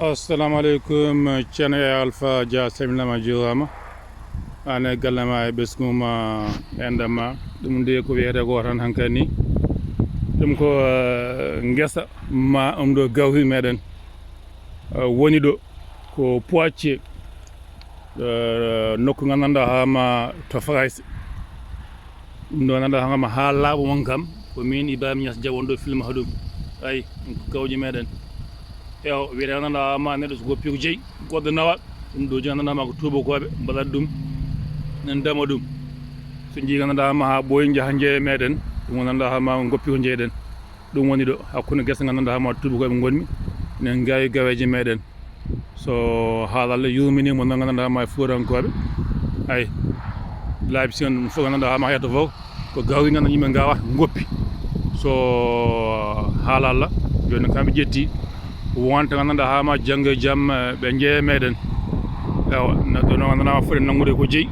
assalamu alaikum ceerno alpha dia salminama jurama ane gallama e ɓesguma endema ɗum nde ko wiyete ko tan hankkadi ni ɗum ko guesa ma ɗo gawri meɗen woni ɗo ko poitier nokku gandanɗa hama to France ɗum ɗo gandanɗa hama ha laaɓa mon kam ko min Ibrahima Niass Dia wonɗo film haɗum ayi ko gawji meɗen ew wiyete gandanɗa ma neɗɗo so goppi ko jeeyi goɗɗo nawa ɗum ɗo joni gandanɗa ma ko tubakoɓe mbaɗat ɗum nen dama ɗum so jii gandanɗa ma ha ɓooyi jaaha jeeye meɗen ɗum gandanɗa hama goppi ko jeeyɗen ɗum woni ɗo hakkude guesa gandanɗa hama tubakoɓe gonmi nen gawi gaweje meɗen so haala Allah yurminimo no gandanɗa hama e fuurankoɓe ay laabi sen ɗum fof gandanɗa hama yetto fof ko gawri gandanɗa yimɓe gawata goppi so haala Allah joni kamɓe ƴetti wonta gandanɗa hama janggo e jaam ɓe jeeye meɗen ewa neɗɗo no gandanɗa foti nangude ko jeeyi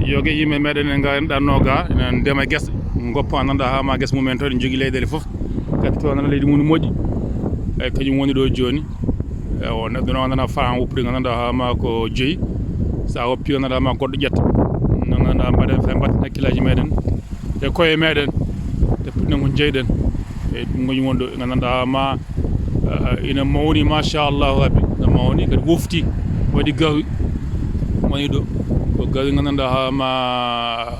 yogue yimɓe meɗen en garenɗanno ga enen ndema guesa goppa gandanɗa hama guesa mumen to ɗe jogui leyɗele foof kadi to gandanɗa leydi mum moƴƴi eyyi kañum woni ɗo joni ewa neɗɗo no gandanɗa faama woppude gandanɗa hama ko jeeyi sa woppi gandanɗa hama goɗɗo ƴetta no gandanɗa mbaɗen fe mbatten hakkillaji meɗen e koye meɗen te puɗɗen ko jeeyɗen eyyi ɗum kañum woni ɗo gandanɗa hama ina mawni machallahu rabbi ina mawni kadi wofti waɗi gawri woni ɗo ko gawri gandanɗa hama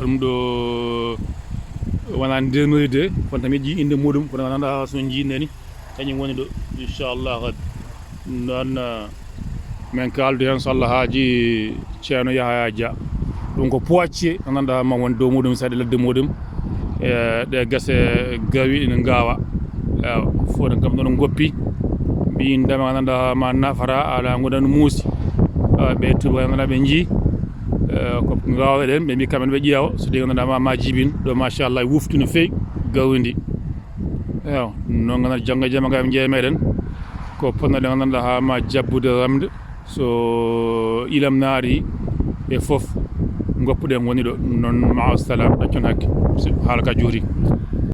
ɗum ɗo wona ndemirde kono tan miɗo jii inde muɗum kono gandanɗa so jiinde ni kañum woni ɗo inchallahu rabbi noon min kaldu hen so Allah haaji ceerno Yahaya Dia ɗum ko poitier gandanɗa hama woni dow muɗum saɗa ladde muɗum e ɗe guese gawri ina gawa ewa foten kam ɗon goppi mbi ndema gandanɗa ma nafata ala goɗano muusi ɓe tuba gandanɗa ɓe jii ko gawɗen ɓe mbi kamɓe ɓe ƴeewa so ɗi gandanɗa ma jibin ɗo machallah wufti no fewi gawri ndi ewa noon gandanɗa janggo e jaam gawi jeeye meɗen ko ponnoɗe gandanɗa hama jabbude ramde so ilam naari e foof goppuɗen woni ɗo noon ma salam ɗaccon hakke haala ka juuri